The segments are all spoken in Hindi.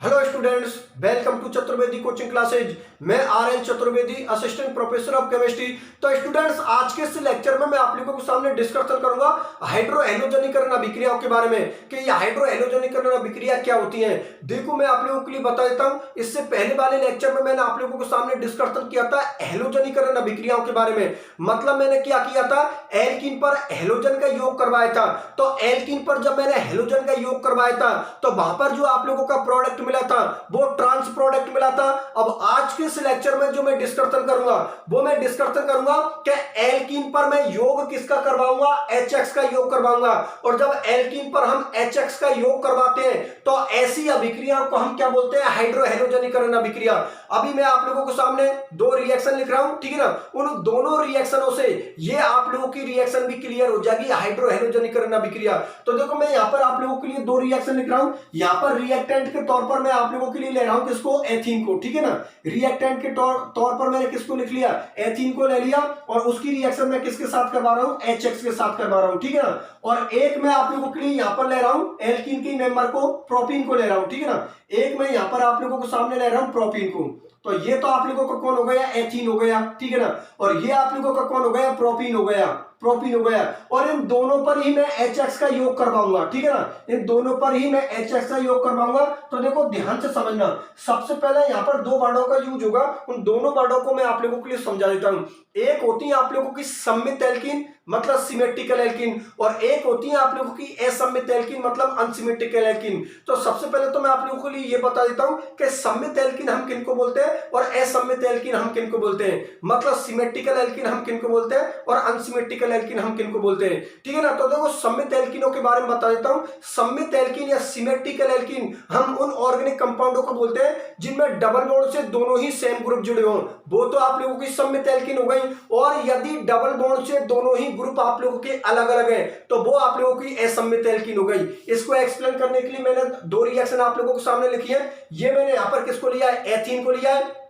Hello students, welcome to Chaturvedi coaching classes. मैं R N. Chaturvedi, assistant professor of chemistry. तो स्टूडेंट्स, आज के इस लेक्चर में मैं आप लोगों के सामने डिस्कशन करूंगा हाइड्रो हैलोजनीकरण अभिक्रियाओं के बारे में कि ये हाइड्रो हैलोजनीकरण अभिक्रिया क्या होती है। देखो, मैं आप लोगों के लिए बता देता हूं, इससे पहले वाले लेक्चर में मैंने आप लोगों के सामने डिस्कशन किया था हैलोजनीकरण अभिक्रियाओं के बारे में। मतलब मैंने क्या किया था, एल्कीन पर हैलोजन का योग करवाया था। तो एल्कीन पर जब मैंने हैलोजन का योग करवाया था तो वहां पर जो आप लोगों का प्रोडक्ट मिला था वो ट्रांस प्रोडक्ट मिला था। अब आज के इस लेक्चर में जो मैं डिस्कशन करूंगा वो मैं डिस्कशन करूंगा कि एल्कीन पर मैं योग किसका करवाऊंगा, HX का योग करवाऊंगा। और जब एल्कीन पर हम HX का योग करवाते हैं तो ऐसी अभिक्रियाओं को हम क्या बोलते हैं, हाइड्रो हैलोजनीकरण अभिक्रिया। अभी मैं आप लोगों के सामने दो रिएक्शन लिख रहा हूं, ठीक है ना। उन दोनों रिएक्शनों से ये आप लोगों की रिएक्शन भी क्लियर हो जाएगी, हाइड्रो हैलोजनीकरण अभिक्रिया। तो देखो, मैं यहां पर आप लोगों के लिए दो रिएक्शन लिख रहा हूं। यहां पर रिएक्टेंट के तौर पर मैं आप लोगों के लिए ले रहा हूं किसको, एथीन को, ठीक है ना। रिएक्टेंट के तौर पर मैंने किसको लिख लिया, एथीन को ले लिया। और उसकी रिएक्शन मैं किसके साथ करवा रहा हूं, HX के साथ करवा रहा हूं, ठीक है ना। और एक मैं आप लोगों के लिए यहां पर ले रहा हूं एल्कीन की मेंबर को, प्रोपीन को ले रहा हूं, ठीक है ना। एक मैं यहां पर आप लोगों को सामने ले रहा हूं प्रोपीन को। तो ये तो आप लोगों का कौन हो गया, एथीन हो गया, ठीक है ना। और ये आप लोगों का कौन हो गया, प्रोपीन हो गया, प्रोपीन हो गया। और इन दोनों पर ही मैं HX का योग करवाऊंगा, ठीक है ना। इन दोनों पर ही मैं HX का योग करवाऊंगा। तो देखो, ध्यान से समझना। सबसे पहले यहां पर दो वर्डों का यूज होगा, उन दोनों वर्डों को मैं आप लोगों के लिए समझा देता हूं। एक होती है आप लोगों की सममित एल्कीन, मतलब सिमेट्रिकल एल्कीन, और एक होती है आप लोगों की असम्मित एल्कीन, मतलब अनसिमेट्रिकल एल्कीन। तो सबसे पहले तो मैं आप लोगों के लिए ये बता देता हूं कि सममित एल्कीन हम किनको बोलते हैं और असम्मित एल्कीन हम किनको बोलते हैं। मतलब सिमेट्रिकल एल्कीन हम किनको बोलते हैं और अनसिमेट्रिकल एल्कीन हम किनको बोलते हैं, ठीक है ना। तो देखो, सममित एल्कीनों के बारे में बता देता हूं। सममित एल्कीन या सिमेट्रिकल एल्कीन हम उन ऑर्गेनिक कंपाउंडों को बोलते हैं जिनमें डबल बॉन्ड से दोनों ही सेम ग्रुप जुड़े हों, वो तो आप लोगों की सममित एल्कीन हो गई। और यदि डबल बॉन्ड से दोनों ही ग्रुप आप लोगों के अलग अलग हैं तो वो आप लोगों की असम्मित एल्कीन हो गई। इसको एक्सप्लेन करने के लिए मैंने दो रिएक्शन आप लोगों के सामने लिखी है। ये मैंने यहां पर किसको लिया है, एथीन को लिया है।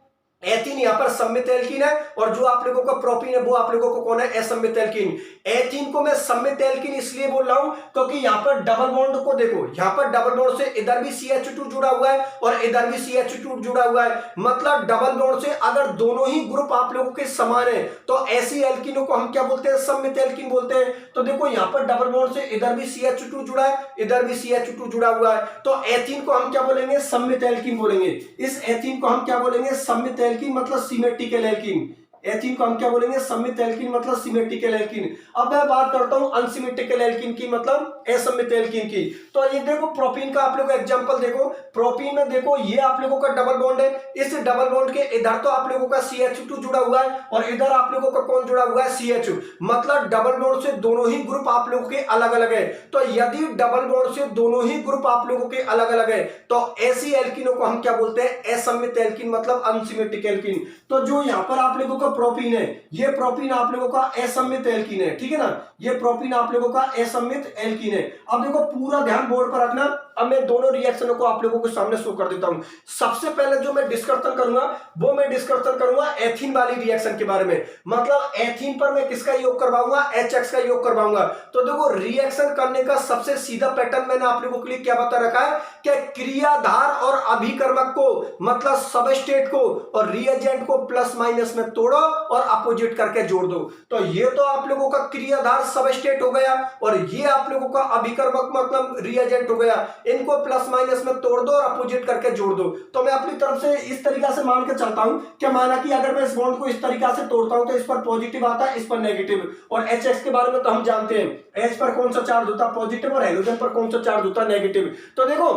एथीन यहां पर सम्मित एल्कीन है और जो आप लोगों का प्रोपीन है वो आप लोगों को कौन है, असम्मित एल्कीन। एथीन को मैं सम्मित एल्कीन इसलिए बोल रहा हूं क्योंकि यहां पर डबल बॉन्ड को देखो, यहां पर डबल बॉन्ड से इधर भी CH2 जुड़ा हुआ है और इधर भी CH2 जुड़ा हुआ है। मतलब डबल बॉन्ड से अगर दोनों ही ग्रुप आप लोगों के समान है तो ऐसी एल्कीनों को हम क्या बोलते हैं, सम्मित एल्कीन बोलते हैं। तो देखो, यहां पर डबल बॉन्ड से इधर भी CH2 जुड़ा है, इधर भी CH2 जुड़ा हुआ है, तो एथीन को हम क्या बोलेंगे, सम्मित एल्कीन बोलेंगे। इस एथीन को हम क्या बोलेंगे, सम्मित एल्कीन, मतलब सिमेट्रिकल एल्कीन। एथीन को हम क्या बोलेंगे, सम्मित एल्कीन, मतलब सिमेट्रिकल एल्कीन। अब मैं बात करता हूं अनसिमेट्रिकल एल्कीन की, मतलब असम्मित एल्कीन की। तो ये देखो, प्रोपीन का आप लोग एग्जांपल देखो। प्रोपीन में देखो, ये आप लोगों का डबल बॉन्ड है। इस डबल बॉन्ड के इधर तो आप लोगों का CH2 जुड़ा हुआ है और इधर आप लोगों का कौन जुड़ा हुआ है, CH। मतलब डबल बॉन्ड से दोनों ही ग्रुप आप लोगों के अलग अलग है। तो यदि डबल बॉन्ड से दोनों ही ग्रुप आप लोगों के अलग अलग है तो ऐसी एल्कीनों को हम क्या बोलते हैं, असम्मित एल्कीन, मतलब अनसिमेट्रिक एल्कीन। तो जो यहां पर आप लोगों का प्रोपीन है, ये प्रोपीन आप लोगों का असम्मित एल्कीन है, ठीक है ना। ये प्रोपीन आप लोगों का असम्मित एल्कीन है। अब देखो, पूरा ध्यान बोर्ड पर रखना। अब मैं दोनों रिएक्शनों को आप लोगों के सामने शो कर देता हूं। सबसे पहले जो मैं डिस्कशन करूंगा वो मैं डिस्कशन करूंगा एथीन वाली रिएक्शन के बारे में। मतलब एथीन पर मैं किसका योग करवाऊंगा, HX का योग करवाऊंगा। तो देखो, रिएक्शन करने का सबसे सीधा पैटर्न मैंने आप लोगों के लिए क्या बता रखा है कि क्रियाधार और अभिकर्मक को, मतलब सबस्ट्रेट को और रिएजेंट को प्लस माइनस में तोड़ो और अपोजिट करके जोड़ दो। तो ये तो आप लोगों का क्रियाधार सबस्ट्रेट हो गया और ये आप लोगों का अभिकर्मक, मतलब रिएजेंट हो गया। इनको प्लस माइनस में तोड़ दो और अपोजिट करके जोड़ दो। तो मैं अपनी तरफ से इस तरीका से मान के चलता हूं कि माना कि अगर मैं इस बॉन्ड को इस तरीका से तोड़ता हूं तो इस पर पॉजिटिव आता है, इस पर नेगेटिव। और HX के बारे में तो हम जानते हैं, H पर कौन सा चार्ज होता है, पॉजिटिव, और हाइड्रोजन पर कौन सा चार्ज होता है, नेगेटिव। तो देखो,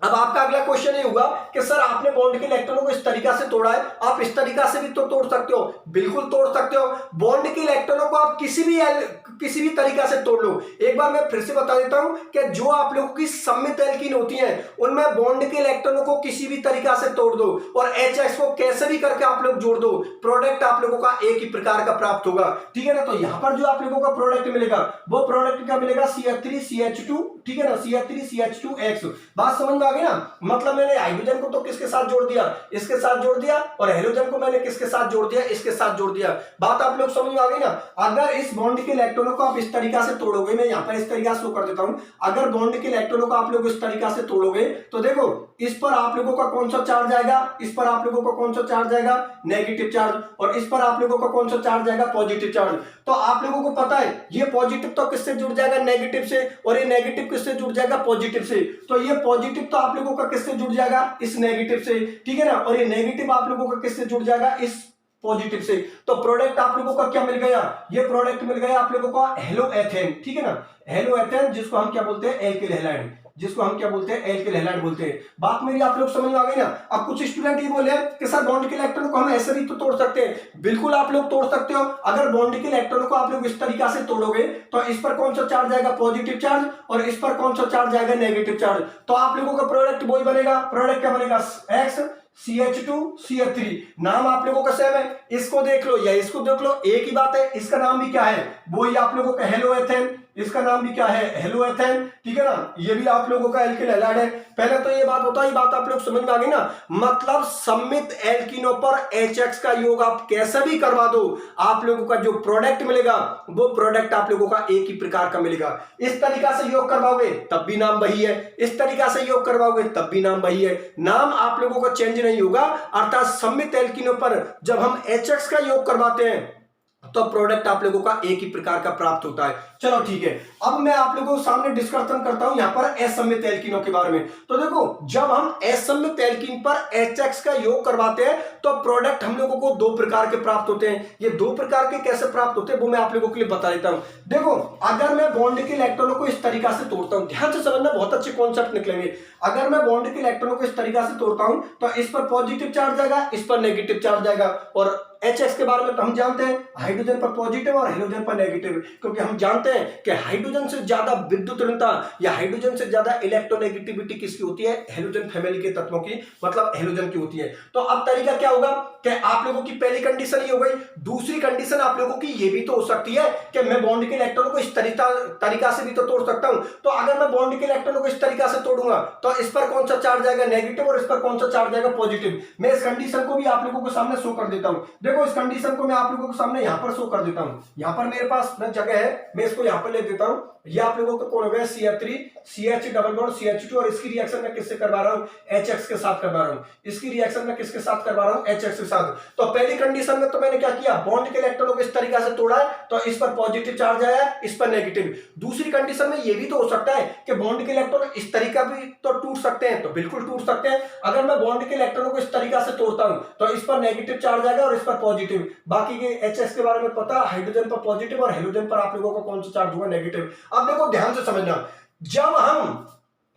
अब आपका अगला क्वेश्चन ये होगा कि सर, आपने बॉन्ड के इलेक्ट्रॉनों को इस तरीका से तोड़ा है, आप इस तरीका से भी तो तोड़ सकते हो। बिल्कुल तोड़ सकते हो। बॉन्ड के इलेक्ट्रॉनों को आप किसी भी तरीका से तोड़ लो। एक बार मैं फिर से बता देता हूं कि जो आप लोगों की सम्मित एल्कीन होती हैं उनमें बॉन्ड के इलेक्ट्रॉनों को किसी भी तरीका से तोड़ दो और HX को कैसे भी करके आप लोग जोड़ दो, प्रोडक्ट आप लोगों का एक ही प्रकार का प्राप्त होगा, ठीक है ना। तो यहां पर जो आप लोगों का प्रोडक्ट मिलेगा वो प्रोडक्ट क्या मिलेगा, CH3CH2, ठीक है ना, CH3CH2X। बात समझ में आ आ गई ना, मतलब मैंने हाइड्रोजन को तो किसके साथ जोड़ दिया, इसके साथ जोड़ दिया, और हेलोजन को मैंने किसके साथ जोड़ दिया, इसके साथ जोड़ दिया। बात आप लोग समझ में आ गई ना। अगर इस बॉन्ड के इलेक्ट्रॉनों को आप इस तरीका से तोड़ोगे, मैं यहाँ पर इस तरीका से कर देता हूं, अगर बॉन्ड के इलेक्ट्रॉनों को आप लोग इस तरीका से तोड़ोगे तो देखो इस पर आप लोगों का कौन सा चार्ज आएगा, इस पर आप लोगों का कौन सा चार्ज आएगा, नेगेटिव चार्ज, और इस पर आप लोगों का कौन सा चार्ज आएगा, पॉजिटिव चार्ज। तो आप लोगों को पता है ये पॉजिटिव तो किससे जुड़ जाएगा, नेगेटिव से, और ये नेगेटिव किससे जुड़ जाएगा, पॉजिटिव से। तो ये पॉजिटिव तो आप लोगों का किससे जुड़ जाएगा, इस नेगेटिव से, ठीक है ना, और ये नेगेटिव आप लोगों का किससे जुड़ जाएगा, इस पॉजिटिव से। तो प्रोडक्ट आप लोगों का क्या मिल गया, ये प्रोडक्ट मिल गया आप लोगों का हेलोएथेन, ठीक है ना, हेलोएथेन, जिसको हम क्या बोलते हैं, एल्किल हैलाइड, जिसको हम क्या बोलते हैं, एल्किल हैलाइड बोलते हैं। बात मेरी आप लोग समझ में आ गई ना। अब कुछ स्टूडेंट ये बोले कि सर बॉन्ड के इलेक्ट्रॉन को हम ऐसे भी तो तोड़ सकते हैं, बिल्कुल आप लोग तोड़ सकते हो। अगर बॉन्ड के इलेक्ट्रॉन को आप लोग इस तरीका से तोड़ोगे तो इस पर कौन सा चार्ज आएगा, पॉजिटिव चार्ज, और इस पर कौन सा चार्ज आएगा, नेगेटिव चार्ज। तो आप लोगों का प्रोडक्ट वही बनेगा, प्रोडक्ट क्या बनेगा, एक्स CH2CH3, नाम आप लोगों का सेम है, इसको देख लो या इसको देख लो, एक ही बात है। इसका नाम भी क्या है, वही आप लोगों का हेलोएथेन, इसका नाम भी क्या है, हेलोएथेन, ठीक है ना, ये भी आप लोगों का एल्किल हैलाइड है। पहले तो ये बात होता है, ये बात आप लोग समझ में आ गई ना, मतलब सम्मित एल्कीनों पर HX का योग आप कैसे भी करवा दो, आप लोगों का जो प्रोडक्ट मिलेगा वो प्रोडक्ट आप लोगों का एक ही प्रकार का मिलेगा। इस तरीका से योग करवाओगे तब भी नाम वही है, इस तरीका से योग करवाओगे तब भी नाम वही है, नाम आप लोगों का चेंज नहीं होगा। अर्थात सम्मित एल्कीनों पर जब हम HX का योग करवाते हैं तो प्रोडक्ट आप लोगों का एक ही प्रकार का प्राप्त होता है। चलो ठीक है, अब मैं आप लोगों के सामने डिस्कशन करता हूं यहां पर असम्मित एल्कीनों के बारे में। तो देखो जब हम असम्मित एल्कीन पर HX का योग करवाते हैं तो प्रोडक्ट हम लोगों को दो प्रकार के प्राप्त होते हैं। ये दो प्रकार के कैसे प्राप्त होते हैं वो मैं आप लोगों के लिए बता देता हूं। देखो अगर मैं बॉन्ड के इलेक्ट्रॉनों को इस तरीका से तोड़ता हूं, ध्यान से समझना, बहुत अच्छे कॉन्सेप्ट निकलेंगे। अगर मैं बॉन्ड के इलेक्ट्रॉनों को इस तरीका से तोड़ता हूं तो इस पर पॉजिटिव चार्ज आएगा, इस पर नेगेटिव चार्ज आएगा, और HX के बारे में तो हम जानते हैं हाइड्रोजन पर पॉजिटिव और हेलोजन पर नेगेटिव, क्योंकि हम जानते हैं कि हाइड्रोजन से ज्यादा विद्युत ऋणता या हाइड्रोजन से ज्यादा इलेक्ट्रोनेगेटिविटी किसकी होती है, हेलोजन फैमिली के तत्वों की, मतलब हेलोजन की होती है। तो अब तरीका क्या होगा कि आप लोगों की पहली कंडीशन ये हो गई, दूसरी कंडीशन आप लोगों की ये भी तो हो सकती है कि मैं बॉन्ड के इलेक्ट्रॉनों को इस तरीका से भी तो तोड़ सकता हूं। तो अगर मैं बॉन्ड के इलेक्ट्रॉनों को इस तरीका से तोड़ूंगा तो इस पर कौन सा चार्ज आएगा, नेगेटिव, और इस पर कौन सा चार्ज आएगा, पॉजिटिव। मैं इस कंडीशन को भी आप लोगों के सामने शो कर देता हूं। देखो इस कंडीशन को मैं आप लोगों के सामने यहां पर शो कर देता हूं। यहां पर मेरे पास जगह है, मैं इसको यहां पर लिख देता हूं। ये आप लोगों का कौन हो गया, CH3 CH double bond CH2, और इसकी रिएक्शन मैं किससे करवा रहा हूं, HX के साथ करवा रहा हूं। इसकी रिएक्शन मैं किसके साथ करवा रहा हूं, HX के साथ। तो पहली कंडीशन में तो मैंने क्या किया, बॉन्ड के इलेक्ट्रॉनों को इस तरीका से तोड़ा है तो इस पर पॉजिटिव चार्ज आया, इस पर नेगेटिव। दूसरी कंडीशन में ये भी तो हो सकता है कि बॉन्ड के इलेक्ट्रॉन इस तरीका भी तो टूट सकते हैं, तो बिल्कुल टूट सकते हैं। अगर मैं बॉन्ड के इलेक्ट्रॉनों को इस तरीका से तोड़ता हूं तो इस पर नेगेटिव चार्ज आएगा और इस पर पॉजिटिव। बाकी के HX के बारे में पता, हाइड्रोजन पर पॉजिटिव और हेलोजन पर आप लोगों का कौन सा चार्ज होगा, नेगेटिव। अब देखो ध्यान से समझना, जब हम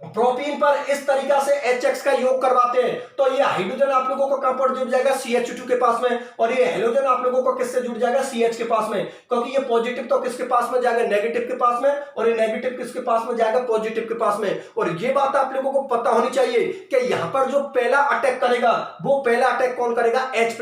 प्रोपीन पर इस तरीका से HX का योग करवाते हैं तो ये हाइड्रोजन आप लोगों को कहां पर जुड़ जाएगा, CH2 के पास में, और ये हेलोजन आप लोगों को किससे जुड़ जाएगा, CH के पास में, क्योंकि ये पॉजिटिव तो किसके पास में जाएगा, नेगेटिव के पास में, और ये नेगेटिव किसके पास में जाएगा, पॉजिटिव के पास में। और ये बात आप लोगों को पता होनी चाहिए कि यहां पर जो पहला अटैक करेगा वो पहला अटैक कौन करेगा, H+,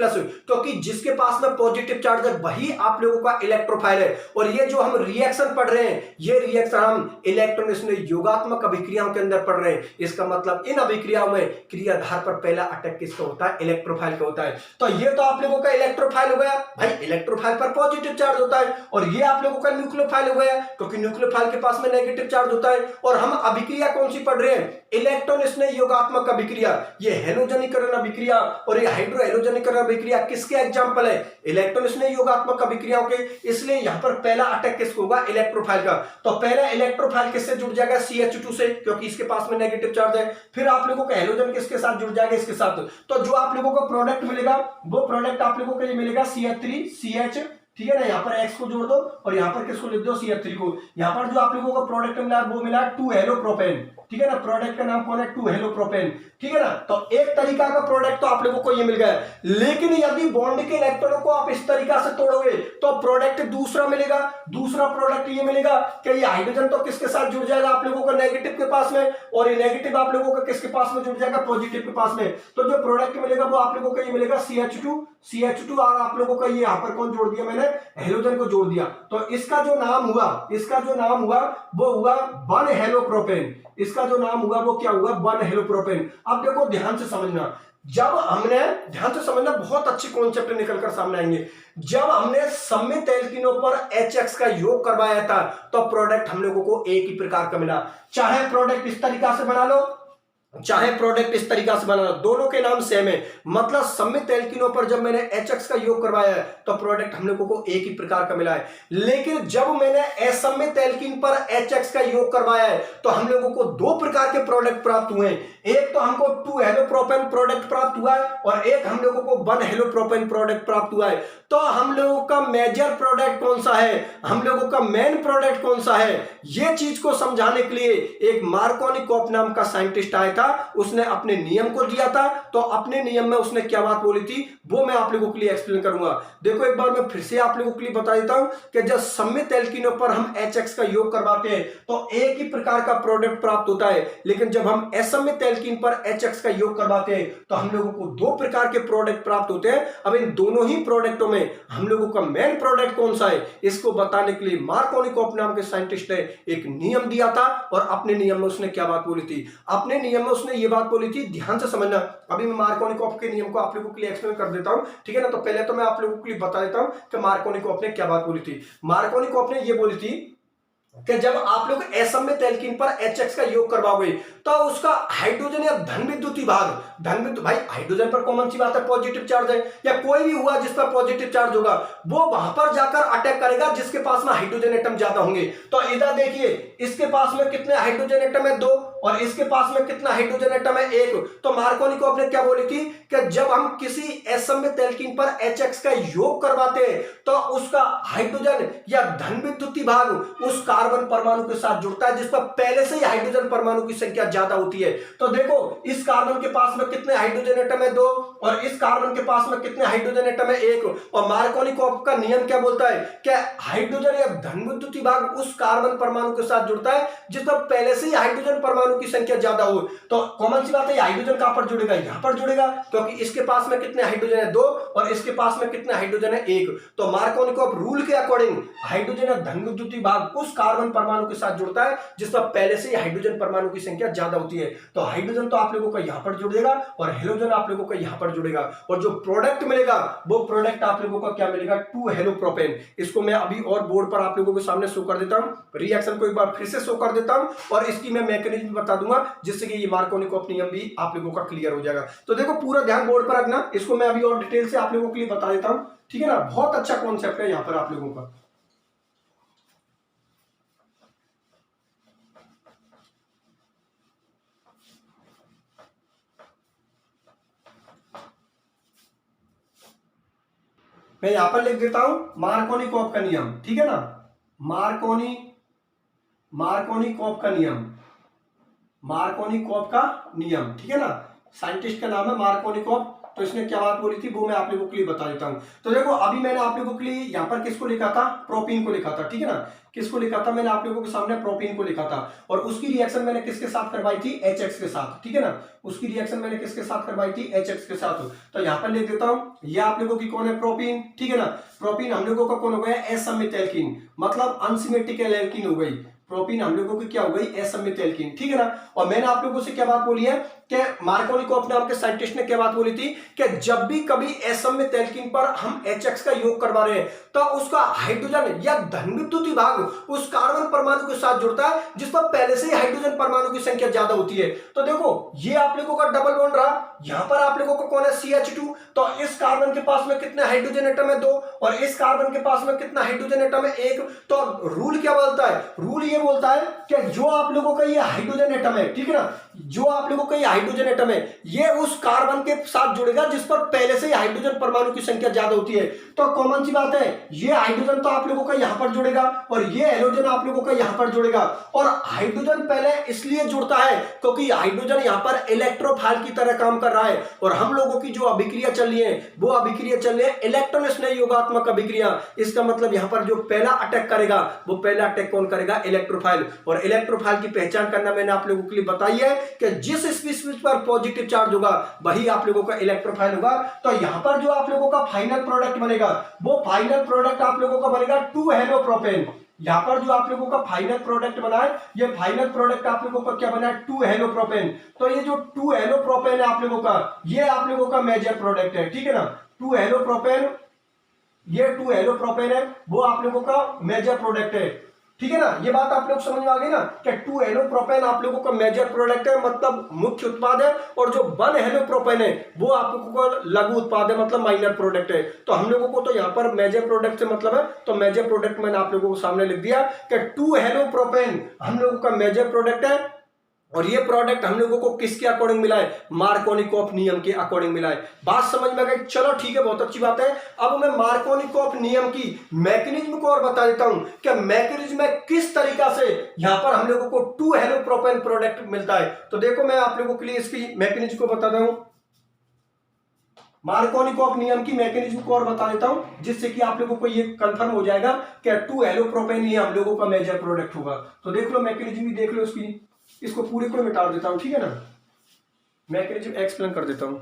क्योंकि जिसके पास में पॉजिटिव चार्ज है वही आप लोगों का इलेक्ट्रोफाइल है। और ये जो हम रिएक्शन पढ़ रहे हैं, ये रिएक्शन हम इलेक्ट्रॉन योगात्मक अभिक्रियाओं के अंदर पढ़ रहे हैं। इसका मतलब इन अभिक्रियाओं में क्रियाधार पर पहला अटैक किसका होता है, इलेक्ट्रोफाइल का होता है। तो ये तो आप लोगों का इलेक्ट्रोफाइल हो गया, भाई इलेक्ट्रोफाइल पर पॉजिटिव चार्ज होता है। और ये आप लोगों का न्यूक्लियोफाइल हो गया, क्योंकि न्यूक्लियोफाइल के पास में नेगेटिव चार्ज होता है। और हम अभिक्रिया कौन सी पढ़ रहे हैं, इलेक्ट्रॉन स्नेह योगात्मक अभिक्रिया। ये हेलोजनीकरण अभिक्रिया और ये हाइड्रो हेलोजनीकरण अभिक्रिया किसके एग्जांपल है, इलेक्ट्रॉन स्नेह योगात्मक अभिक्रियाओं के। इसलिए यहां पर पहला अटैक किसको होगा, इलेक्ट्रोफाइल का। तो पहला इलेक्ट्रोफाइल किससे जुड़ जाएगा, CH2 से, क्योंकि इसके पास में नेगेटिव चार्ज है। फिर आप लोगों का हेलोजन किसके साथ जुड़ जाएगा, इसके साथ। तो जो आप लोगों को प्रोडक्ट मिलेगा वो प्रोडक्ट आप लोगों को ये मिलेगा CH3 CH, ठीक है ना। यहाँ पर X को जोड़ दो और यहाँ पर किसको लिख दो, CH3 को। यहाँ पर जो आप लोगों का प्रोडक्ट मिला वो मिला 2-हेलोप्रोपेन, ठीक है ना। प्रोडक्ट का नाम कौन है, 2-हेलोप्रोपेन, ठीक है ना। तो एक तरीका का प्रोडक्ट तो आप लोगों को ये मिल गया। लेकिन यदि बॉन्ड के इलेक्ट्रॉनों को आप इस तरीका से तोड़ोगे तो प्रोडक्ट दूसरा मिलेगा। दूसरा प्रोडक्ट ये मिलेगा कि ये हाइड्रोजन तो किसके साथ जुड़ जाएगा, आप लोगों का नेगेटिव के पास में, और ये नेगेटिव आप लोगों का किसके पास में जुड़ जाएगा, पॉजिटिव के पास में। तो जो प्रोडक्ट मिलेगा वो आप लोगों को ये मिलेगा CH2 और आप लोगों का ये यहाँ पर कौन जोड़ दिया, मैंने हेलोजन को जोड़ दिया। तो इसका जो नाम हुआ वो हुआ 1-हेलोप्रोपेन। इसका जो नाम हुआ वो क्या हुआ, 1 हेलोप्रोपेन। अब देखो ध्यान से समझना, जब हमने, ध्यान से समझना, बहुत अच्छे कॉन्सेप्ट निकलकर सामने आएंगे। जब हमने सममित एल्कीनों पर HX का योग करवाया था तो प्रोडक्ट हम लोगों को एक ही प्रकार का मिला। चाहे प्रोडक्ट इस तरीका से बना लो, चाहे प्रोडक्ट इस तरीका से बनाना, दोनों के नाम सेम है। मतलब सममित एल्कीनों पर जब मैंने HX का योग करवाया है तो प्रोडक्ट हम लोगों को एक ही प्रकार का मिला है। लेकिन जब मैंने असममित एल्कीन पर HX का योग करवाया है तो हम लोगों को 2 प्रकार के प्रोडक्ट प्राप्त हुए हैं। एक तो हमको 2 हेलोप्रोपेन प्रोडक्ट प्राप्त हुआ है और एक हम लोगों को 1 हेलोप्रोपेन प्रोडक्ट प्राप्त हुआ है। तो हम लोगों का मेजर प्रोडक्ट कौन सा है, हम लोगों का मेन प्रोडक्ट कौन सा है, यह चीज को समझाने के लिए एक मार्कोनिकॉफ नाम का साइंटिस्ट आया था। उसने अपने नियम को दिया था, तो अपने नियम में उसने क्या बात बोली थी वो मैं आप लोगों के लिए एक्सप्लेन करूंगा। देखो एक बार मैं फिर से आप लोगों के लिए बता देता हूं कि जब सममित एल्कीनों पर हम HX का योग करवाते हैं तो एक ही प्रकार का प्रोडक्ट प्राप्त होता है। लेकिन जब हम असममित एल्कीन पर HX का योग करवाते हैं तो हम लोगों को 2 प्रकार के प्रोडक्ट प्राप्त होते हैं। अब इन दोनों ही प्रोडक्टों में हम लोगों का मेन प्रोडक्ट कौन सा है, इसको बताने के लिए मार्कोनिकॉफ नाम के साइंटिस्ट ने एक नियम दिया था और अपने नियम में उसने क्या बात बोली थी, अपने नियम में उसने ये बात बोली थी। ध्यान से समझना, अभी मैं मार्कोनिकॉफ के नियम को आप लोगों के लिए एक्सप्लेन कर देता हूं, ठीक है ना। तो पहले तो मैं आप लोगों के लिए बता देता हूं कि मार्कोनिकॉफ ने क्या बात बोली थी। मार्कोनिकॉफ ने ये बोली थी कि जब आप लोग असममित एल्कीन पर HX का योग करवाओगे तो उसका हाइड्रोजन या धन विद्युतीय भाग, धन विद्युत, भाई हाइड्रोजन पर कॉमन सी बात है पॉजिटिव चार्ज है, या कोई भी हुआ जिस पर पॉजिटिव चार्ज होगा वो वहां पर जाकर अटैक करेगा जिसके पास में हाइड्रोजन एटम ज्यादा होंगे। तो इधर देखिए, इसके पास में कितने हाइड्रोजन एटम है, 2, और इसके पास में कितना हाइड्रोजन एटम है, 1। तो मार्कोनिकॉफ ने क्या बोली थी कि जब हम किसी असममित एल्कीन पर HX का योग करवाते हैं तो उसका हाइड्रोजन या धन विद्युतीय भाग उस कार्बन परमाणु के साथ जुड़ता है जिस पर पहले से ही हाइड्रोजन परमाणु की संख्या ज्यादा होती है। तो देखो इस कार्बन के पास में कितने हाइड्रोजन एटम है, 2, और इस कार्बन के पास में कितने हाइड्रोजन एटम है, 1। और मार्कोनिकॉफ का नियम क्या बोलता है कि हाइड्रोजन या धन विद्युतीय भाग उस कार्बन परमाणु के साथ जुड़ता है जिस पर पहले से ही हाइड्रोजन परमाणु की संख्या ज्यादा हो। तो कॉमन सी बात है, हाइड्रोजन कहां पर जुड़ेगा, यहां पर जुड़ेगा, क्योंकि इसके पास में कितने हाइड्रोजन है, 2, और इसके पास में कितने हाइड्रोजन है, 1। तो मार्कोनिकॉफ रूल के अकॉर्डिंग हाइड्रोजन या धन विद्युतीय भाग उस कार्बन परमाणु के साथ जुड़ता है जिस पर पहले से ही हाइड्रोजन परमाणु की संख्या ज्यादा होती है। तो हाइड्रोजन तो आप लोगों का यहां पर जुड़ेगा और हेलोजन आप लोगों का यहां पर जुड़ेगा, और जो प्रोडक्ट मिलेगा वो प्रोडक्ट आप लोगों का क्या मिलेगा, 2 हेलोप्रोपेन। इसको मैं अभी और बोर्ड पर आप लोगों के सामने शो कर देता हूं, रिएक्शन को एक बार फिर से शो कर देता हूं और इसकी मैं मैकेनिज्म बता दूंगा जिससे कि ये मार्कोनिकॉफ नियम भी आप लोगों का क्लियर हो जाएगा। तो देखो पूरा ध्यान बोर्ड पर रखना, इसको मैं अभी और डिटेल से आप लोगों के लिए बता देता हूं, ठीक है ना। बहुत अच्छा कॉन्सेप्ट है यहां पर आप लोगों का। मैं यहां पर लिख देता हूं मार्कोनिकॉफ का नियम, ठीक है ना। मार्कोनिकॉफ का नियम, मार्कोनिकॉफ का नियम, ठीक है ना। साइंटिस्ट का नाम है मार्कोनिकॉफ। तो इसने क्या बात बोली थी वो मैं आप लोगों के लिए बता देता हूं। तो देखो अभी मैंने आप लोगों के लिए यहां पर किसको लिखा था, प्रोपीन को लिखा था, ठीक है ना। किसको लिखा था, मैंने आप लोगों के सामने प्रोपीन को लिखा था, और उसकी रिएक्शन मैंने किसके साथ करवाई थी, HX के साथ, ठीक है ना। उसकी रिएक्शन मैंने किसके साथ करवाई थी, HX के साथ। तो यहां पर लिख देता हूं, ये आप लोगों की कौन है, प्रोपीन, ठीक है ना। प्रोपीन हम लोगों का कौन हो गया, असममित एल्कीन, मतलब अनसिमेट्रिकल एल्कीन हो गई। प्रोपीन हम लोगों की क्या हो गई, असममित एल्कीन, ठीक है ना। और मैंने आप लोगों से क्या बात बोली है कि मार्कोनिकॉफ नाम के साइंटिस्ट ने क्या बात बोली थी कि जब भी कभी असममित एल्कीन पर हम HX का योग करवा रहे हैं तो उसका हाइड्रोजन या धन विद्युतीय भाग उस कार्बन परमाणु के साथ जुड़ता है जिस पर पहले से ही हाइड्रोजन परमाणु की संख्या ज्यादा होती है। तो देखो ये आप लोगों का डबल बॉन्ड रहा, यहां पर आप लोगों को कौन है, CH2। तो इस कार्बन के पास में कितने हाइड्रोजन एटम है, 2, और इस कार्बन के पास में कितना हाइड्रोजन एटम है, 1। तो रूल क्या बोलता है, रूल ये बोलता है कि जो आप लोगों का ये हाइड्रोजन एटम है, ठीक है ना, जो आप लोगों का ये हाइड्रोजन एटम है ये उस कार्बन के साथ जुड़ेगा जिस पर पहले से ही हाइड्रोजन परमाणु की संख्या ज्यादा होती है। तो कॉमन सी बात है, ये हाइड्रोजन तो आप लोगों का यहां पर जुड़ेगा और ये हेलोजन आप लोगों का यहां पर जुड़ेगा। और हाइड्रोजन पहले इसलिए जुड़ता है क्योंकि हाइड्रोजन यहां पर इलेक्ट्रोफाइल की तरह काम कर रहा है, और हम लोगों की जो अभिक्रिया चल रही है वो अभिक्रिया चल रही है इलेक्ट्रॉन स्नेह योगात्मक अभिक्रिया। इसका मतलब यहां पर जो पहला अटैक करेगा वो पहला अटैक कौन करेगा, इलेक्ट्रोफाइल। और इलेक्ट्रोफाइल की पहचान करना मैंने आप लोगों के लिए बताई है कि जिस स्पीशीज पर पॉजिटिव चार्ज होगा वही आप लोगों का इलेक्ट्रोफाइल होगा। तो यहां पर जो आप लोगों का फाइनल प्रोडक्ट बनेगा वो फाइनल प्रोडक्ट आप लोगों का बनेगा 2 हेलोप्रोपेन, यहाँ पर जो आप लोगों का फाइनल प्रोडक्ट बना है, ये फाइनल प्रोडक्ट आप लोगों का क्या बना है, 2 हेलोप्रोपेन। तो ये जो 2 हेलोप्रोपेन है आप लोगों का, ये आप लोगों का मेजर प्रोडक्ट है, ठीक है ना। 2 हेलोप्रोपेन, ये 2 हेलोप्रोपेन है, वो आप लोगों का मेजर प्रोडक्ट है, ठीक है ना। ये बात आप लोग समझ में आ गई ना कि 2 हेलोप्रोपेन आप लोगों का मेजर प्रोडक्ट है, मतलब मुख्य उत्पाद है, और जो 1 हेलोप्रोपेन है वो आप लोगों का लघु उत्पाद है, मतलब माइनर प्रोडक्ट है। तो हम लोगों को तो यहाँ पर मेजर प्रोडक्ट से मतलब है, तो मेजर प्रोडक्ट मैंने आप लोगों को सामने लिख दिया कि 2 हेलोप्रोपेन हम लोगों का मेजर प्रोडक्ट है, और ये प्रोडक्ट हम लोगों को किसके अकॉर्डिंग मिला है, मार्कोनिकॉफ नियम के अकॉर्डिंग मिला है। बात समझ में आ गई, चलो ठीक है, बहुत अच्छी बात है। अब मैं मार्कोनिकॉफ नियम की मैकेनिज्म को और बता देता हूं कि मैकेनिज्म में किस तरीका से यहां पर हम लोगों को 2 हेलोप्रोपेन प्रोडक्ट मिलता है। तो देखो मैं आप लोगों के लिए इसकी मैकेनिज्म को बताता हूं, मार्कोनिकॉफ नियम की मैकेनिज्म को और बता देता हूं, जिससे कि आप लोगों को ये कंफर्म हो जाएगा कि 2 हेलोप्रोपेन ही हम लोगों का मेजर प्रोडक्ट होगा। तो देख लो मैकेनिज्म भी देख लो इसकी, इसको पूरे को मिटा देता हूं, ठीक है ना, मैकेनिज्म एक्सप्लेन कर देता हूं।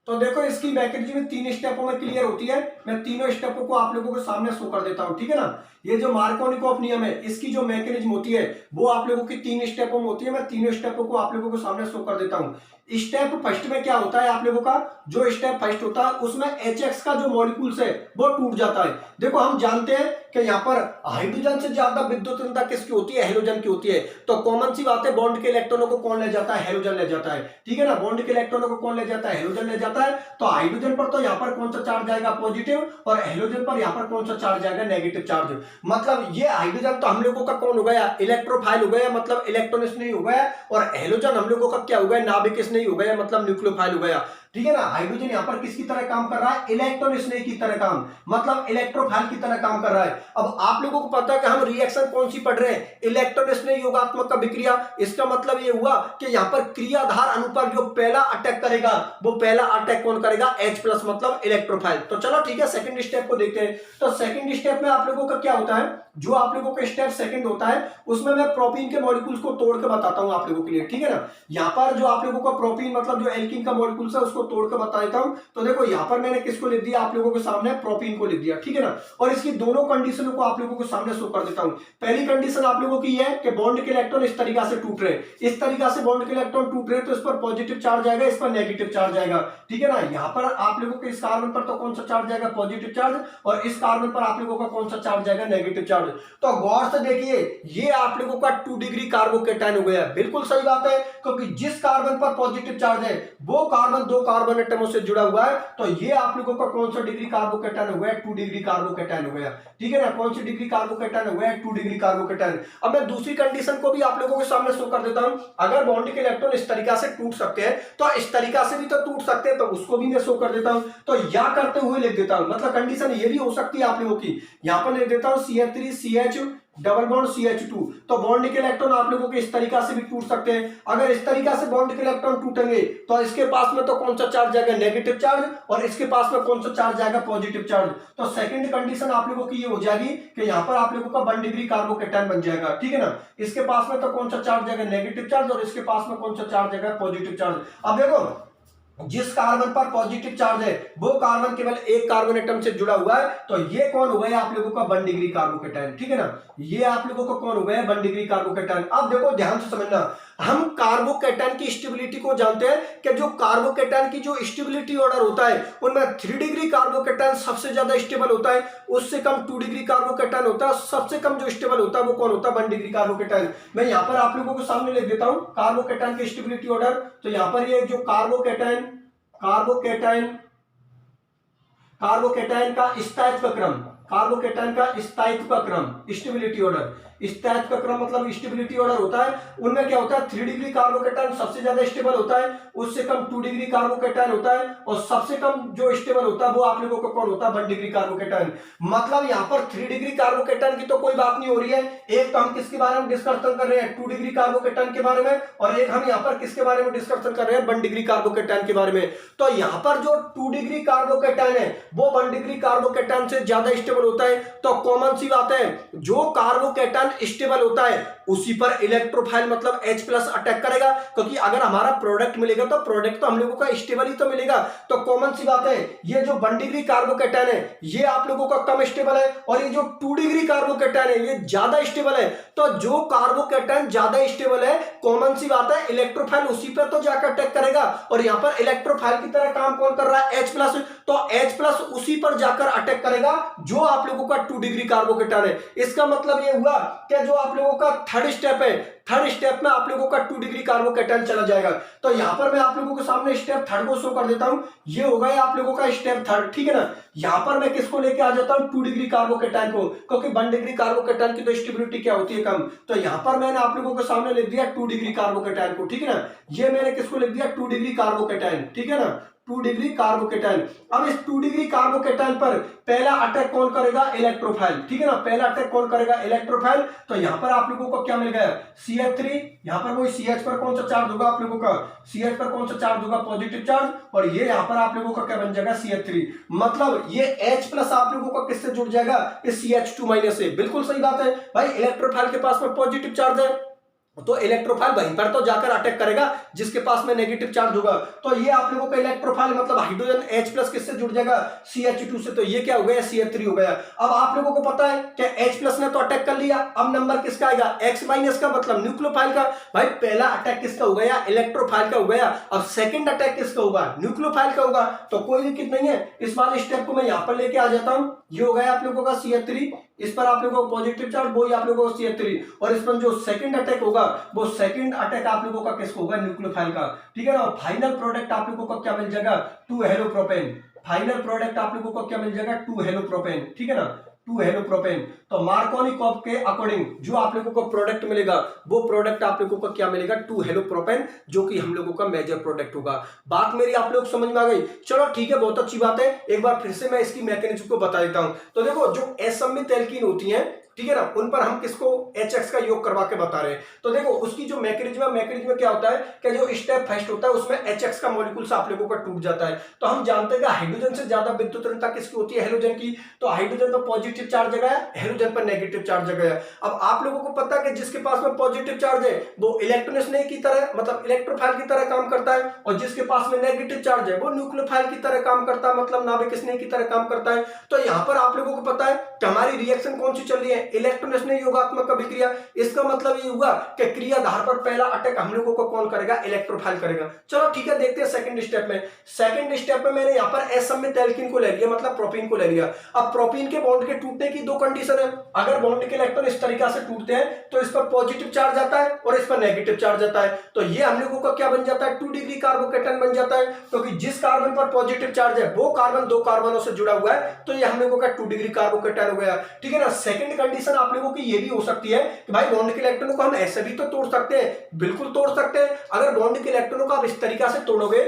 तो देखो इसकी मैकेनिज्म 3 स्टेपों में क्लियर होती है, मैं तीनों स्टेपों को आप लोगों के सामने शो कर देता हूं, ठीक है ना। ये जो मार्कोनिकॉफ नियम है, इसकी जो मैकेनिज्म होती है वो आप लोगों की 3 स्टेपों में होती है, मैं तीनों स्टेपों को आप लोगों के सामने शो कर देता हूं। स्टेप फर्स्ट में क्या होता है आप लोगों का, जो स्टेप फर्स्ट होता है उसमें HX का जो मॉलिक्यूल्स है वो टूट जाता है। देखो हम जानते हैं कि यहाँ पर हाइड्रोजन से ज्यादा विद्युत ऋणता किसकी होती है, हेलोजन की होती है। तो कॉमन सी बात है, बॉन्ड के इलेक्ट्रॉनों को कौन ले जाता है, हेलोजन ले जाता है, ठीक है ना। बॉन्ड के इलेक्ट्रॉनों को कौन ले जाता है, हेलोजन ले जाता है। तो हाइड्रोजन पर तो यहाँ पर कौन सा चार्ज आएगा, पॉजिटिव, और हेलोजन पर यहाँ पर कौन सा चार्ज आएगा, नेगेटिव चार्ज। मतलब ये हाइड्रोजन तो हम लोगों का कौन हो गया, इलेक्ट्रोफाइल हो गया, मतलब इलेक्ट्रॉन स्नेही हो गया, और हेलोजन हम लोगों का क्या हो गया, नाभिक स्नेही हो गया, मतलब न्यूक्लियोफाइल हो गया, ठीक है ना। हाइड्रोजन यहाँ पर किसकी तरह काम कर रहा है, इलेक्ट्रॉन स्नेही की तरह काम, मतलब इलेक्ट्रोफाइल की तरह काम कर रहा है। अब आप लोगों को पता है कि हम रिएक्शन कौन सी पढ़ रहे हैं, इलेक्ट्रॉन स्नेही योगात्मक का विक्रिया। इसका मतलब ये हुआ कि यहाँ पर क्रियाधार अनुपात जो पहला अटैक करेगा, वो पहला अटैक कौन करेगा, H+, मतलब इलेक्ट्रोफाइल। तो चलो ठीक है, सेकंड स्टेप को देखते हैं। तो सेकंड स्टेप में आप लोगों का क्या होता है, जो आप लोगों का स्टेप सेकंड होता है उसमें मैं प्रोपीन के मॉलिक्यूल्स को तोड़ के बताता हूं आप लोगों के लिए, ठीक है ना। यहाँ पर जो आप लोगों का प्रोपीन मतलब जो एल्कीन का मॉलिक्यूल्स है उसको तोड़ के बता देता हूं। तो देखो यहाँ पर मैंने किसको लिख दिया, आप लोगों के सामने प्रोपीन को लिख दिया, ठीक है ना। और इसकी दोनों कंडीशनों को आप लोगों के सामने शो कर देता हूं। पहली कंडीशन आप लोगों की है कि बॉन्ड के इलेक्ट्रॉन इस तरीका से टूट रहे, इस तरीका से बॉन्ड के इलेक्ट्रॉन टूट रहे, तो इस पर पॉजिटिव चार्ज आएगा, इस पर नेगेटिव चार्ज आएगा, ठीक है ना। यहाँ पर आप लोगों के इस कार्बन पर तो कौन सा चार्ज आएगा, पॉजिटिव चार्ज, और इस कार्बन पर आप लोगों का कौन सा चार्ज आएगा, नेगेटिव चार्ज। तो गौर से देखिए, ये आप लोगों का 2 डिग्री कार्बोकेटायन हो गया, बिल्कुल सही बात है, क्योंकि जिस कार्बन पर पॉजिटिव चार्ज है वो कार्बन 2 कार्बन एटमों से जुड़ा हुआ है। तो ये आप लोगों का कौन सा डिग्री कार्बोकेटायन हो गया, 2 डिग्री कार्बोकेटायन हो गया, ठीक है ना। कौन सी डिग्री कार्बोकेटायन हो गया, 2 डिग्री कार्बोकेटायन। अब मैं दूसरी कंडीशन को भी आप लोगों के सामने शो कर देता हूं। अगर बॉन्ड के इलेक्ट्रॉन इस तरीका से टूट सकते हैं तो इस तरीका से भी तो टूट सकते हैं, तो उसको भी मैं शो कर देता हूं। तो या करते हुए लिख देता हूं, मतलब कंडीशन ये भी हो सकती है आप लोगों की। यहां पर लिख देता हूं CH3CH डबल बॉन्ड CH2। तो बॉन्ड के इलेक्ट्रॉन आप लोगों के इस तरीका से भी टूट सकते हैं। अगर इस तरीका से बॉन्ड के इलेक्ट्रॉन टूटेंगे तो इसके पास में तो कौन सा चार्ज जाएगा, नेगेटिव चार्ज, और इसके पास में कौन सा चार्ज जाएगा, पॉजिटिव चार्ज। तो सेकंड कंडीशन आप लोगों की ये हो जाएगी कि यहाँ पर आप लोगों का 1 डिग्री कार्बोकेटायन बन जाएगा, ठीक है ना। इसके पास में तो कौन सा चार्ज जाएगा, नेगेटिव चार्ज, और इसके पास में कौन सा चार्ज जाएगा, पॉजिटिव चार्ज। अब देखो, जिस कार्बन पर पॉजिटिव चार्ज है वो कार्बन केवल एक कार्बन एटम से जुड़ा हुआ है, तो ये कौन हो गया आप लोगों का 1 डिग्री कार्बोकेटायन, ठीक है ना। ये आप लोगों का कौन हो गया, 1 डिग्री कार्बोकेटायन। अब देखो ध्यान से समझना, हम कार्बोकेटायन की स्टेबिलिटी को जानते हैं कि जो कार्बोकेटायन की जो स्टेबिलिटी ऑर्डर होता है उनमें 3 डिग्री कार्बोकेटायन सबसे ज्यादा स्टेबल होता है, उससे कम 2 डिग्री कार्बोकेटायन होता है, सबसे कम जो स्टेबल होता है वो कौन होता है, 1 डिग्री कार्बोकेटायन। मैं यहां पर आप लोगों को सामने लिख देता हूं कार्बोकेटायन की स्टेबिलिटी ऑर्डर। तो यहां पर ये जो कार्बोकेटायन का स्थायित्व क्रम, कार्बोकेटायन का स्थायित्व का क्रम, स्टेबिलिटी ऑर्डर, स्थायित्व का क्रम मतलब स्टेबिलिटी ऑर्डर होता है। उनमें क्या होता है, 3 डिग्री कार्बोकेटायन सबसे ज्यादा स्टेबल होता है, उससे कम 2 डिग्री कार्बोकेटायन होता है, और सबसे कम जो स्टेबल होता है वो आप लोगों को कौन होता है, 1 डिग्री कार्बोकेटायन। मतलब यहाँ पर 3 डिग्री कार्बोकेटायन की तो कोई बात नहीं हो रही है। एक तो हम किसके बारे में डिस्कशन कर रहे हैं, 2 डिग्री कार्बोकेटायन के बारे में, और एक हम यहाँ पर किसके बारे में डिस्कशन कर रहे हैं, 1 डिग्री कार्बोकेटायन के बारे में। तो यहाँ पर जो 2 डिग्री कार्बोकेटायन है वो 1 डिग्री कार्बोकेटायन से ज्यादा स्टेबल होता है। तो कॉमन सी बात है, जो कार्बोकेटायन स्टेबल होता है उसी पर इलेक्ट्रोफाइल मतलब H+ अटैक करेगा, क्योंकि अगर हमारा प्रोडक्ट मिलेगा तो प्रोडक्ट तो हम लोगों का स्टेबल ही तो मिलेगा। तो कॉमन सी बात है, ये जो 1 डिग्री कार्बोकेटायन है ये आप लोगों का कम स्टेबल है, और ये जो 2 डिग्री कार्बोकेटायन है ये ज्यादा स्टेबल है। तो जो कार्बोकेटायन ज्यादा स्टेबल है, कॉमन सी बात है, इलेक्ट्रोफाइल उसी पर तो जाकर अटैक करेगा। और यहां पर इलेक्ट्रोफाइल की तरह काम कौन कर रहा है? H+, तो H+ उसी पर जाकर अटैक करेगा जो आप लोगों का 2 डिग्री कार्बोकेटायन है। इसका मतलब ये हुआ कि जो आप लोगों का थर्ड स्टेप है, थर्ड स्टेप में आप लोगों का 2 डिग्री कार्बोकेटायन चला जाएगा। तो यहां पर मैं आप लोगों के सामने स्टेप थर्ड को शो कर देता हूं। ये हो गया आप लोगों का स्टेप थर्ड, ठीक है ना। यहां पर मैं किसको लेके आ जाता हूं? 2 डिग्री कार्बोकेटायन को, क्योंकि 1 डिग्री कार्बोकेटायन की तो स्टेबिलिटी क्या होती है? कम। तो यहां पर मैंने आप लोगों के सामने लिख दिया 2 डिग्री कार्बोकेटायन को, ठीक है ना। ये मैंने किसको लिख दिया? 2 डिग्री कार्बोकेटायन, ठीक है ना, 2 डिग्री कार्बोकेटायन। अब इस 2 डिग्री कार्बोकेटायन पर पहला अटैक कौन करेगा? इलेक्ट्रोफाइल, ठीक है ना। पहला अटैक कौन करेगा? इलेक्ट्रोफाइल। तो यहां पर आप लोगों को क्या मिल गया? CH3। यहां पर वही CH पर कौन सा चार्ज होगा आप लोगों का? CH पर कौन सा चार्ज होगा? Positive charge. और ये यहां पर आप लोगों का क्या बन जाएगा? CH3। मतलब ये H+ आप लोगों का किससे जुड़ जाएगा? इस CH2- से। बिल्कुल सही बात है भाई, इलेक्ट्रोफाइल के पास में पॉजिटिव चार्ज है तो इलेक्ट्रोफाइल वहीं पर तो जाकर अटैक करेगा जिसके पास में नेगेटिव चार्ज होगा। तो ये आप लोगों का इलेक्ट्रोफाइल मतलब हाइड्रोजन H+ किससे जुड़ जाएगा? CH2 से। तो ये क्या हो गया? CH3 हो गया। अब आप लोगों को पता है कि H+ ने तो अटैक कर लिया, अब नंबर किसका आएगा? X- का, मतलब न्यूक्लियोफाइल का। भाई पहला अटैक किसका हो गया? इलेक्ट्रोफाइल का हो गया। अब सेकंड अटैक किसका होगा? न्यूक्लियोफाइल का होगा। तो कोई दिक्कत नहीं है, इस वाले स्टेप को मैं यहां पर लेके आ जाता हूं। ये हो गया आप लोगों का CH3, इस पर आप लोगों को पॉजिटिव चार्ज, वो ही आप लोगों को CH3। और इस पर जो सेकंड अटैक होगा वो सेकंड अटैक आप लोगों का किसको होगा? न्यूक्लियोफाइल का, ठीक है ना। फाइनल प्रोडक्ट आप लोगों को क्या मिल जाएगा? 2 हेलोप्रोपेन। फाइनल प्रोडक्ट आप लोगों को क्या मिल जाएगा? 2 हेलोप्रोपेन, ठीक है ना, 2 हेलोप्रोपेन। तो मार्कोनिकॉफ के अकॉर्डिंग जो आप लोगों को प्रोडक्ट मिलेगा वो प्रोडक्ट आप लोगों को क्या मिलेगा? 2 हेलोप्रोपेन, जो कि हम लोगों का मेजर प्रोडक्ट होगा। बात मेरी आप लोग समझ में आ गई? चलो ठीक है, बहुत अच्छी बात है। एक बार फिर से मैं इसकी मैकेनिज्म को बता देता हूं। तो देखो, जो असममित एल्कीन होती हैं, ठीक है ना, उन पर हम किसको? HX का योग करवा के बता रहे हैं। तो देखो उसकी जो मैकेनिज्म में क्या होता है कि जो स्टेप फर्स्ट होता है उसमें HX का मॉलिक्यूल आप लोगों का टूट जाता है। तो हम जानते हैं कि हाइड्रोजन से ज्यादा विद्युत ऋणता किसकी होती है? हेलोजन की। तो हाइड्रोजन पर पॉजिटिव चार्ज जगह है, हेलोजन पर नेगेटिव चार्ज जगह है। अब आप लोगों को पता है कि जिसके पास में पॉजिटिव चार्ज है वो इलेक्ट्रॉन स्नेह की तरह, मतलब इलेक्ट्रोफाइल की तरह काम करता है, और जिसके पास में नेगेटिव चार्ज है वो न्यूक्लियोफाइल की तरह काम करता है, मतलब नाभिक स्नेह की तरह काम करता है। तो यहां पर आप लोगों को पता है कि हमारी रिएक्शन कौन सी चल रही है? इलेक्ट्रॉन स्नेह योगात्मक अभिक्रिया। इसका मतलब ये हुआ कि क्रियाधार पर पहला अटैक हम लोगों को कौन करेगा? इलेक्ट्रोफाइल करेगा। चलो ठीक है, देखते हैं सेकंड स्टेप में। सेकंड स्टेप में मैंने यहां पर असममित एल्कीन को ले लिया, मतलब प्रोपीन को ले लिया। अब प्रोपीन के बॉन्ड के टूटने की दो कंडीशन है। अगर बॉन्ड के इलेक्ट्रॉन इस तरीके से टूटते हैं तो इस पर पॉजिटिव चार्ज आता है और इस पर नेगेटिव चार्ज आता है। तो ये हम लोगों का क्या बन जाता है? 2 डिग्री कार्बोकेटायन बन जाता है, क्योंकि जिस कार्बन पर पॉजिटिव चार्ज है वो कार्बन दो कार्बनों से जुड़ा हुआ है, तो ये हम लोगों का 2 डिग्री कार्बोकेटायन हो गया, ठीक है ना। सेकंड कंडीशन आप लोगों की ये भी हो सकती है कि भाई बॉन्ड के इलेक्ट्रॉनों को हम ऐसे भी तो तोड़ सकते हैं। बिल्कुल तोड़ सकते हैं। अगर बॉन्ड के इलेक्ट्रॉनों को आप इस तरीके से तोड़ोगे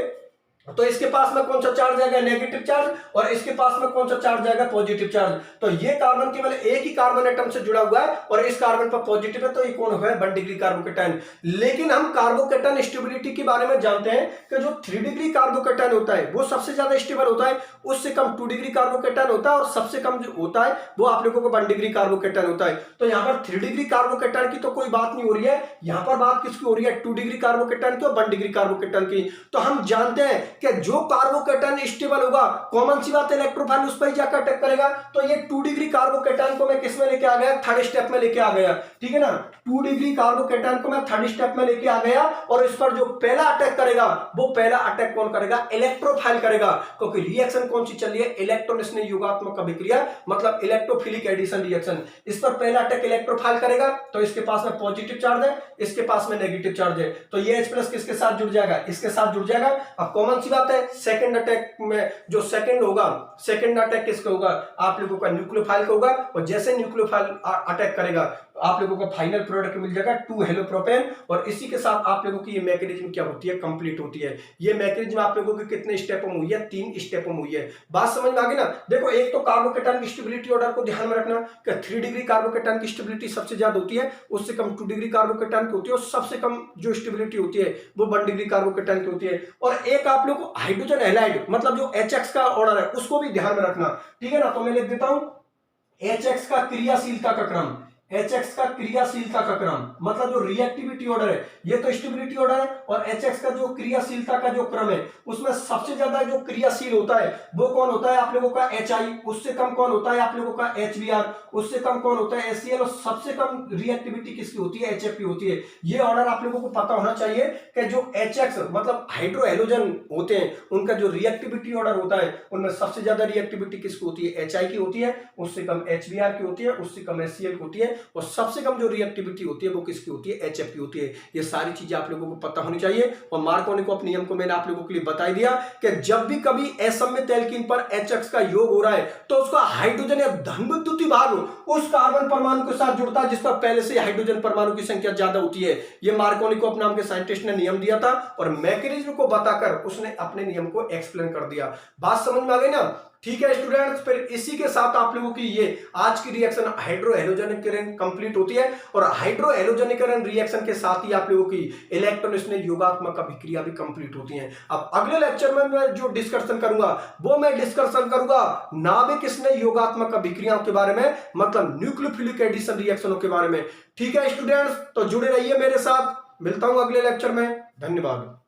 तो इसके पास में कौन सा चार्ज आएगा? नेगेटिव चार्ज, और इसके पास में कौन सा चार्ज आएगा? Positive charge. तो ये कार्बन केवल एक ही कार्बन एटम से जुड़ा हुआ है और इस कार्बन पर पॉजिटिव है, तो ये कौन हुआ है? 1 डिग्री कार्बोकेटायन। लेकिन हम कार्बोकेटायन स्टेबिलिटी के बारे में जानते हैं कि जो 3 डिग्री कार्बोकेटायन होता है वो सबसे ज्यादा स्टेबल होता है, उससे कम 2 डिग्री कार्बोकेटायन होता है, और सबसे कम जो होता है वो आप लोगों को 1 डिग्री कार्बोकेटायन होता है। तो यहाँ पर 3 डिग्री कार्बोकेटायन की तो कोई बात नहीं हो रही है, यहाँ पर बात किसकी हो रही है? 2 डिग्री कार्बोकेटायन की और 1 डिग्री कार्बोकेटायन की। तो हम जानते हैं कि जो कार्बोकेटायन स्टेबल होगा, कॉमन सी बात है, इलेक्ट्रोफाइल उस पर ही जाकर अटैक करेगा। तो ये 2 डिग्री कार्बोकेटायन को मैं किस में लेके आ गया? थर्ड स्टेप में लेके आ गया, ठीक है ना। 2 डिग्री कार्बोकेटायन को मैं थर्ड स्टेप में लेके आ गया, और इस पर जो पहला अटैक करेगा वो पहला अटैक कौन करेगा? इलेक्ट्रोफाइल करेगा, क्योंकि रिएक्शन कौन सी चल रही है? इलेक्ट्रॉन स्नेह युगात्मक अभिक्रिया, मतलब इलेक्ट्रोफिलिक एडिशन रिएक्शन। इस पर पहला अटैक इलेक्ट्रोफाइल करेगा, तो इसके पास में पॉजिटिव चार्ज है, इसके पास में नेगेटिव चार्ज है, तो ये H+ किसके साथ जुड़ जाएगा? इसके साथ जुड़ जाएगा। अब कॉमन सी बात है, सेकंड अटैक में जो सेकंड होगा, सेकंड अटैक किसका होगा? आप लोगों का न्यूक्लियोफाइल का होगा, और जैसे न्यूक्लियोफाइल अटैक करेगा आप लोगों को फाइनल प्रोडक्ट मिल जाएगा 2 हेलोप्रोपेन, और इसी के साथ आप लोगों की ये मैकेनिज्म क्या होती है? कंप्लीट होती है। ये मैकेनिज्म आप लोगों के कितने स्टेपों में हुई है? 3 स्टेपों में हुई है। बात समझ में आ गई ना? देखो, एक तो कार्बोकेटायन की स्टेबिलिटी ऑर्डर को ध्यान में रखना कि 3 डिग्री कार्बोकेटायन की स्टेबिलिटी सबसे ज्यादा होती है, उससे कम 2 डिग्री कार्बोकेटायन की होती है, और सबसे कम जो स्टेबिलिटी होती है वो 1 डिग्री कार्बोकेटायन की होती है। और एक आप लोग को हाइड्रोजन हैलाइड, मतलब जो HX का ऑर्डर है उसको भी ध्यान में रखना, ठीक है ना। तो मैं लिख देता हूं HX का क्रियाशीलता का क्रम, HX का क्रियाशीलता का क्रम, मतलब जो रिएक्टिविटी ऑर्डर है, ये तो स्टेबिलिटी ऑर्डर है, और HX का जो क्रियाशीलता का जो क्रम है उसमें सबसे ज्यादा जो क्रियाशील होता है वो कौन होता है आप लोगों का HI, उससे कम कौन होता है आप लोगों का HBr, उससे कम कौन होता है HCl, और सबसे कम रिएक्टिविटी किसकी होती है, HF की होती है। ये ऑर्डर आप लोगों को पता होना चाहिए कि जो HX मतलब हाइड्रो हैलोजन होते हैं उनका जो रिएक्टिविटी ऑर्डर होता है उनमें सबसे ज्यादा रिएक्टिविटी किसकी होती है, HI की होती है, उससे कम HBr की होती है, उससे कम HCl की होती है, और सबसे कम जो रिएक्टिविटी होती है वो किसकी होती है, HF की होती है। ये सारी चीजें आप लोगों को पता होनी चाहिए। और मार्कोनी को नियम को मैंने आप लोगों के लिए बता दिया कि जब भी कभी असममित एल्कीन पर HX का योग हो रहा है तो उसका हाइड्रोजन या धन विद्युतीय भाग उस कार्बन परमाणु के साथ जुड़ता है जिस पर पहले से हाइड्रोजन परमाणु की संख्या ज्यादा होती है। ये मार्कोनी को नाम के साइंटिस्ट ने नियम दिया था और मैकेनिज्म को बताकर उसने अपने नियम को एक्सप्लेन कर दिया। बात समझ में आ गई ना? ठीक है स्टूडेंट्स, फिर इसी के साथ आप लोगों की ये आज की रिएक्शन हाइड्रो हैलोजनीकरण कंप्लीट होती है, और हाइड्रो हैलोजनीकरण रिएक्शन के साथ ही आप लोगों की इलेक्ट्रॉन स्नेह योगात्मक अभिक्रिया भी कंप्लीट होती है। अब अगले लेक्चर में मैं जो डिस्कशन करूंगा वो मैं डिस्कशन करूंगा नाभिक स्नेह योगात्मक अभिक्रियाओं के बारे में, मतलब न्यूक्लियोफिलिक एडिशन रिएक्शनों के बारे में। ठीक है स्टूडेंट्स, तो जुड़े रहिए मेरे साथ, मिलता हूं अगले लेक्चर में। धन्यवाद।